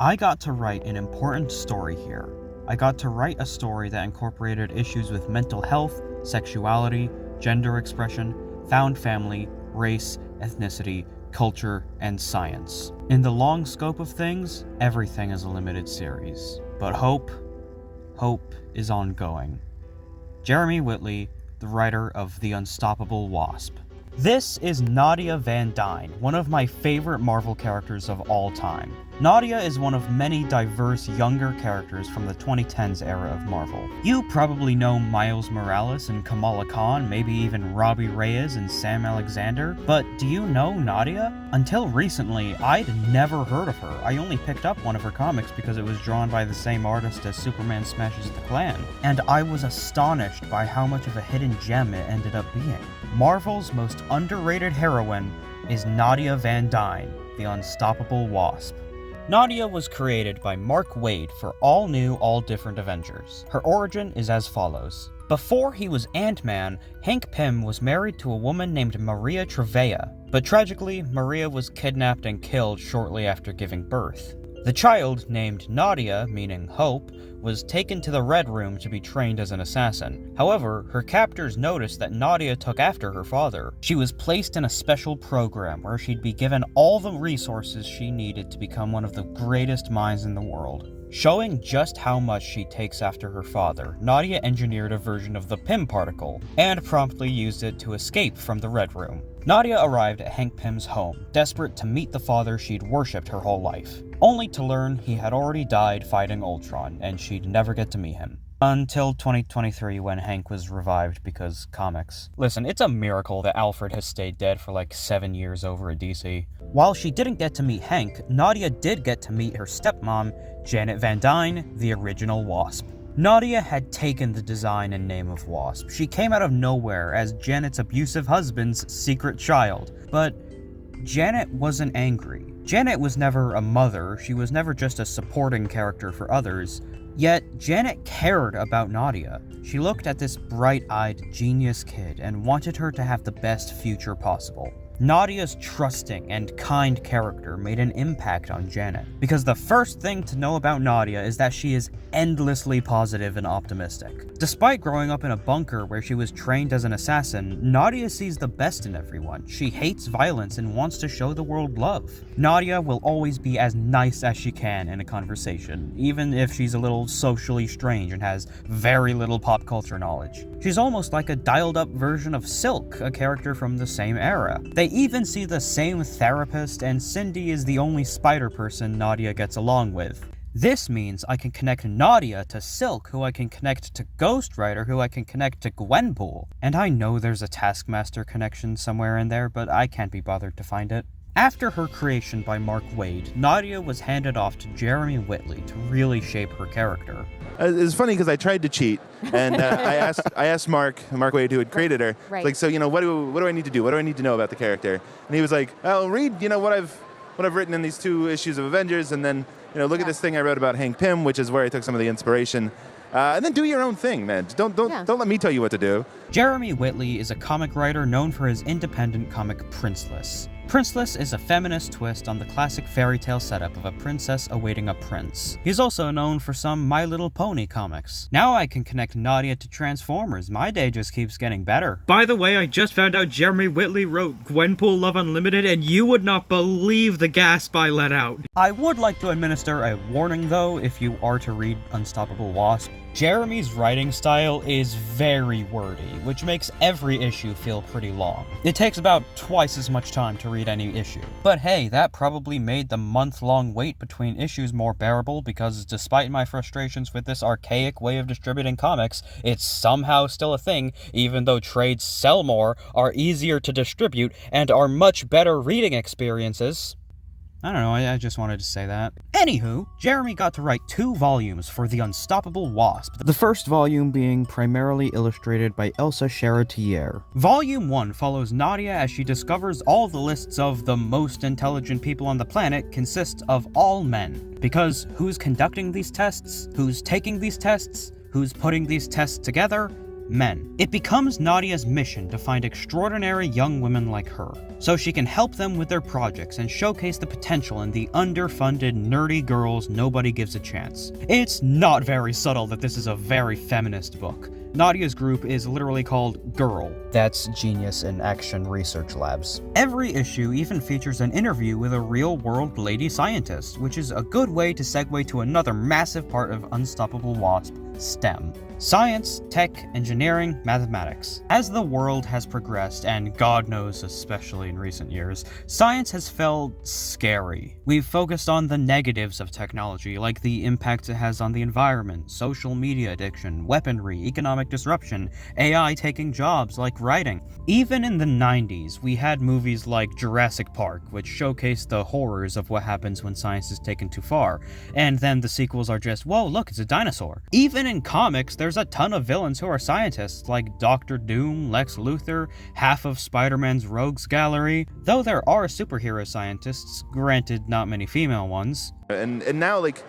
I got to write an important story here. I got to write a story that incorporated issues with mental health, sexuality, gender expression, found family, race, ethnicity, culture, and science. In the long scope of things, everything is a limited series. But hope is ongoing. Jeremy Whitley, the writer of The Unstoppable Wasp. This is Nadia van Dyne, one of my favorite Marvel characters of all time. Nadia is one of many diverse younger characters from the 2010s era of Marvel. You probably know Miles Morales and Kamala Khan, maybe even Robbie Reyes and Sam Alexander, but do you know Nadia? Until recently, I'd never heard of her. I only picked up one of her comics because it was drawn by the same artist as Superman Smashes the Klan, and I was astonished by how much of a hidden gem it ended up being. Marvel's most underrated heroine is Nadia van Dyne, the Unstoppable Wasp. Nadia was created by Mark Waid for all new, all different Avengers. Her origin is as follows. Before he was Ant-Man, Hank Pym was married to a woman named Maria Trevea, but tragically, Maria was kidnapped and killed shortly after giving birth. The child, named Nadia, meaning Hope, was taken to the Red Room to be trained as an assassin. However, her captors noticed that Nadia took after her father. She was placed in a special program where she'd be given all the resources she needed to become one of the greatest minds in the world. Showing just how much she takes after her father, Nadia engineered a version of the Pym particle, and promptly used it to escape from the Red Room. Nadia arrived at Hank Pym's home, desperate to meet the father she'd worshipped her whole life, only to learn he had already died fighting Ultron, and she'd never get to meet him. Until 2023 when Hank was revived because comics. Listen, it's a miracle that Alfred has stayed dead for like 7 years over at DC. While she didn't get to meet Hank, Nadia did get to meet her stepmom, Janet Van Dyne, the original Wasp. Nadia had taken the design and name of Wasp. She came out of nowhere as Janet's abusive husband's secret child. But Janet wasn't angry. Janet was never a mother, she was never just a supporting character for others. Yet, Janet cared about Nadia. She looked at this bright-eyed, genius kid and wanted her to have the best future possible. Nadia's trusting and kind character made an impact on Janet, because the first thing to know about Nadia is that she is endlessly positive and optimistic. Despite growing up in a bunker where she was trained as an assassin, Nadia sees the best in everyone. She hates violence and wants to show the world love. Nadia will always be as nice as she can in a conversation, even if she's a little socially strange and has very little pop culture knowledge. She's almost like a dialed-up version of Silk, a character from the same era. They even see the same therapist, and Cindy is the only spider person Nadia gets along with. This means I can connect Nadia to Silk, who I can connect to Ghost Rider, who I can connect to Gwenpool. And I know there's a Taskmaster connection somewhere in there, but I can't be bothered to find it. After her creation by Mark Waid, Nadia was handed off to Jeremy Whitley to really shape her character. It's funny because I tried to cheat, and I asked Mark Waid, who had created her, Right. like, so what do I need to do? What do I need to know about the character? And he was like, "I'll read what I've written in these 2 issues of Avengers, and then look at this thing I wrote about Hank Pym, which is where I took some of the inspiration." And then do your own thing, man. Don't let me tell you what to do. Jeremy Whitley is a comic writer known for his independent comic Princeless. Princeless is a feminist twist on the classic fairy tale setup of a princess awaiting a prince. He's also known for some My Little Pony comics. Now I can connect Nadia to Transformers. My day just keeps getting better. By the way, I just found out Jeremy Whitley wrote Gwenpool Love Unlimited, and you would not believe the gasp I let out. I would like to administer a warning though, if you are to read Unstoppable Wasp. Jeremy's writing style is very wordy, which makes every issue feel pretty long. It takes about twice as much time to read any issue. But hey, that probably made the month-long wait between issues more bearable because despite my frustrations with this archaic way of distributing comics, it's somehow still a thing, even though trades sell more, are easier to distribute, and are much better reading experiences. I don't know, I just wanted to say that. Anywho, Jeremy got to write 2 volumes for The Unstoppable Wasp, the first volume being primarily illustrated by Elsa Charretier. Volume 1 follows Nadia as she discovers all the lists of the most intelligent people on the planet consist of all men. Because who's conducting these tests? Who's taking these tests? Who's putting these tests together? men. It becomes Nadia's mission to find extraordinary young women like her, so she can help them with their projects and showcase the potential in the underfunded, nerdy girls nobody gives a chance. It's not very subtle that this is a very feminist book. Nadia's group is literally called Girl. That's genius in action research labs. Every issue even features an interview with a real-world lady scientist, which is a good way to segue to another massive part of Unstoppable Wasp, STEM. Science, tech, engineering, mathematics. As the world has progressed, and God knows especially in recent years, science has felt scary. We've focused on the negatives of technology, like the impact it has on the environment, social media addiction, weaponry, economic disruption, AI taking jobs like writing. Even in the 90s, we had movies like Jurassic Park, which showcased the horrors of what happens when science is taken too far, and then the sequels are just, whoa, look, it's a dinosaur. Even in comics, there's a ton of villains who are scientists, like Doctor Doom, Lex Luthor, half of Spider-Man's rogues gallery, though there are superhero scientists, granted not many female ones. And now, like,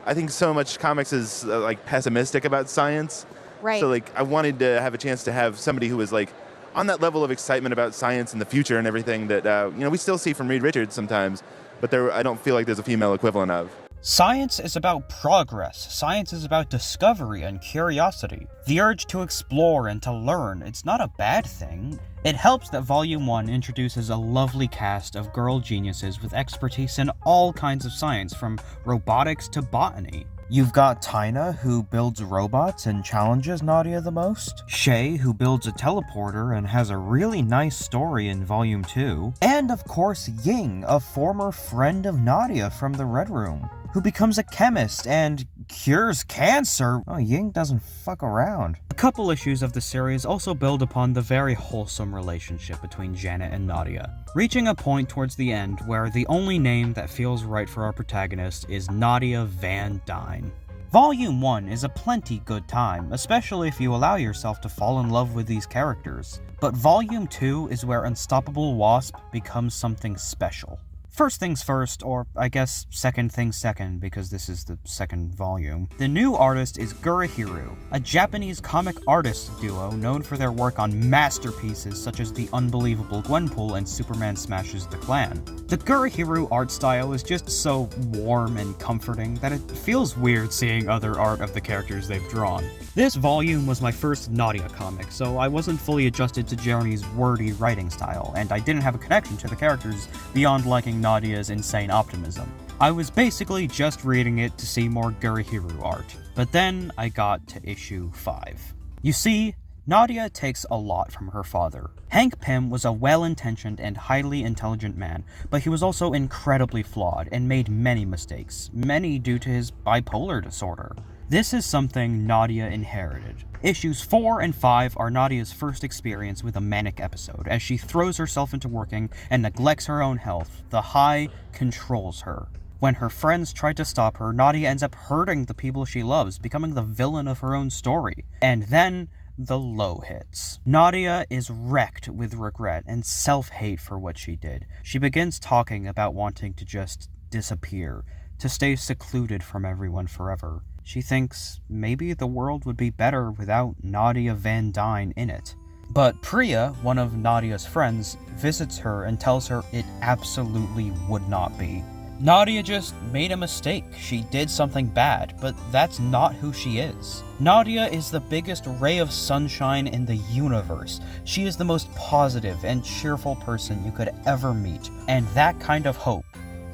I think so much comics is, like, pessimistic about science. Right. So, like, I wanted to have a chance to have somebody who was, like, on that level of excitement about science and the future and everything that, we still see from Reed Richards sometimes, but I don't feel like there's a female equivalent of. Science is about progress. Science is about discovery and curiosity. The urge to explore and to learn, it's not a bad thing. It helps that Volume 1 introduces a lovely cast of girl geniuses with expertise in all kinds of science, from robotics to botany. You've got Tina, who builds robots and challenges Nadia the most. Shay, who builds a teleporter and has a really nice story in Volume 2. And of course Ying, a former friend of Nadia from the Red Room, who becomes a chemist and cures cancer. Oh, Ying doesn't fuck around. A couple issues of the series also build upon the very wholesome relationship between Janet and Nadia, reaching a point towards the end where the only name that feels right for our protagonist is Nadia van Dyne. Volume 1 is a plenty good time, especially if you allow yourself to fall in love with these characters. But Volume 2 is where Unstoppable Wasp becomes something special. First things first, or I guess second things second, because this is the second volume. The new artist is Gurihiru, a Japanese comic artist duo known for their work on masterpieces such as The Unbelievable Gwenpool and Superman Smashes the Klan. The Gurihiru art style is just so warm and comforting that it feels weird seeing other art of the characters they've drawn. This volume was my first Nadia comic, so I wasn't fully adjusted to Jeremy's wordy writing style, and I didn't have a connection to the characters beyond liking Nadia's insane optimism. I was basically just reading it to see more Gurihiru art. But then I got to issue 5. You see, Nadia takes a lot from her father. Hank Pym was a well-intentioned and highly intelligent man, but he was also incredibly flawed and made many mistakes, many due to his bipolar disorder. This is something Nadia inherited. Issues 4 and 5 are Nadia's first experience with a manic episode. As she throws herself into working and neglects her own health, the high controls her. When her friends try to stop her, Nadia ends up hurting the people she loves, becoming the villain of her own story. And then the low hits. Nadia is wrecked with regret and self-hate for what she did. She begins talking about wanting to just disappear, to stay secluded from everyone forever. She thinks maybe the world would be better without Nadia van Dyne in it. But Priya, one of Nadia's friends, visits her and tells her it absolutely would not be. Nadia just made a mistake. She did something bad, but that's not who she is. Nadia is the biggest ray of sunshine in the universe. She is the most positive and cheerful person you could ever meet. And that kind of hope,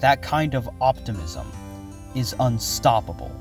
that kind of optimism, is unstoppable.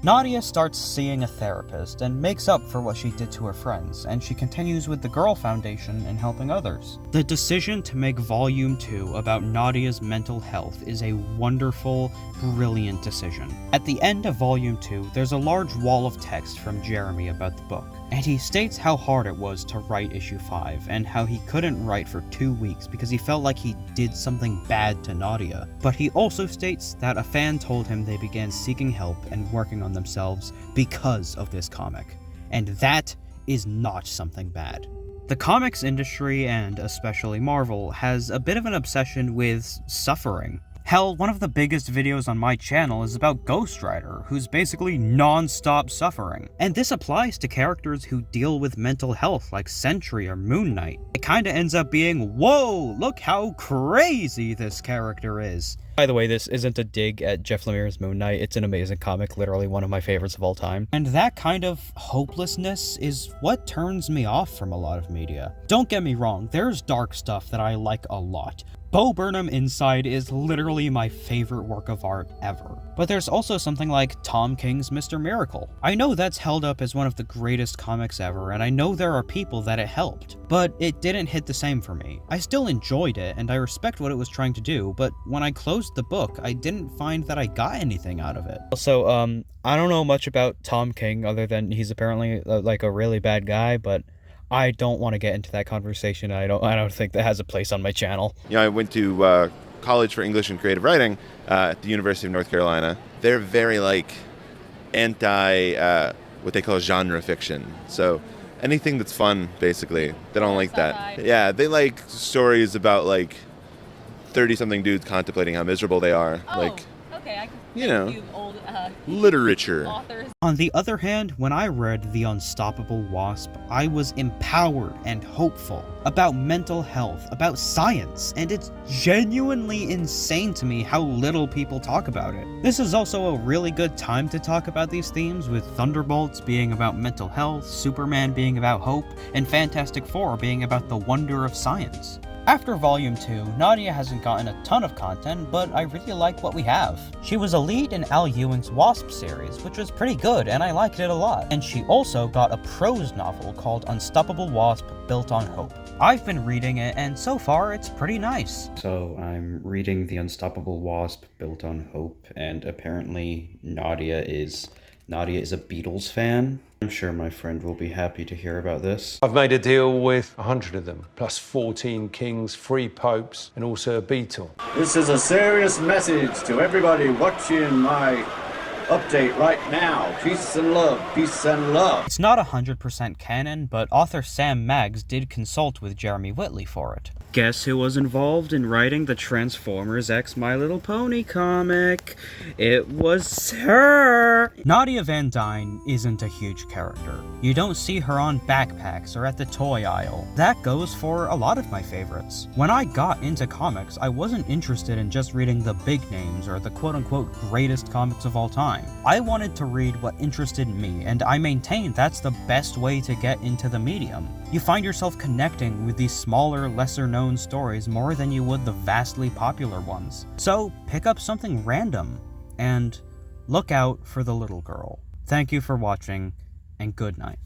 Nadia starts seeing a therapist and makes up for what she did to her friends, and she continues with the Girl Foundation and helping others. The decision to make Volume 2 about Nadia's mental health is a wonderful, brilliant decision. At the end of Volume 2, there's a large wall of text from Jeremy about the book, and he states how hard it was to write issue 5, and how he couldn't write for 2 weeks because he felt like he did something bad to Nadia. But he also states that a fan told him they began seeking help and working on themselves because of this comic. And that is not something bad. The comics industry, and especially Marvel, has a bit of an obsession with suffering. Hell, one of the biggest videos on my channel is about Ghost Rider, who's basically non-stop suffering. And this applies to characters who deal with mental health like Sentry or Moon Knight. It kinda ends up being, whoa, look how crazy this character is. By the way, this isn't a dig at Jeff Lemire's Moon Knight. It's an amazing comic, literally one of my favorites of all time. And that kind of hopelessness is what turns me off from a lot of media. Don't get me wrong, there's dark stuff that I like a lot. Bo Burnham Inside is literally my favorite work of art ever. But there's also something like Tom King's Mr. Miracle. I know that's held up as one of the greatest comics ever, and I know there are people that it helped, but it didn't hit the same for me. I still enjoyed it, and I respect what it was trying to do, but when I closed the book, I didn't find that I got anything out of it. Also, I don't know much about Tom King other than he's apparently like a really bad guy, but I don't want to get into that conversation. I don't think that has a place on my channel. You know, I went to college for English and creative writing at the University of North Carolina. They're very like anti what they call genre fiction. So anything that's fun, basically, they don't like that. Yeah, they like stories about like 30-something dudes contemplating how miserable they are. Oh, like, okay, I can you know, old literature. authors. On the other hand, when I read The Unstoppable Wasp, I was empowered and hopeful about mental health, about science, and it's genuinely insane to me how little people talk about it. This is also a really good time to talk about these themes, with Thunderbolts being about mental health, Superman being about hope, and Fantastic Four being about the wonder of science. After Volume 2, Nadia hasn't gotten a ton of content, but I really like what we have. She was a lead in Al Ewing's Wasp series, which was pretty good, and I liked it a lot. And she also got a prose novel called Unstoppable Wasp, Built on Hope. I've been reading it, and so far it's pretty nice. So I'm reading The Unstoppable Wasp, Built on Hope, and apparently Nadia is a Beatles fan. I'm sure my friend will be happy to hear about this. I've made a deal with 100 of them, plus 14 kings, 3 popes, and also a beetle. This is a serious message to everybody watching my update right now. Peace and love, peace and love. It's not 100% canon, but author Sam Maggs did consult with Jeremy Whitley for it. Guess who was involved in writing the Transformers X My Little Pony comic? It was her! Nadia van Dyne isn't a huge character. You don't see her on backpacks or at the toy aisle. That goes for a lot of my favorites. When I got into comics, I wasn't interested in just reading the big names or the quote-unquote greatest comics of all time. I wanted to read what interested me, and I maintain that's the best way to get into the medium. You find yourself connecting with these smaller, lesser-known stories more than you would the vastly popular ones. So pick up something random, and look out for the little girl. Thank you for watching, and good night.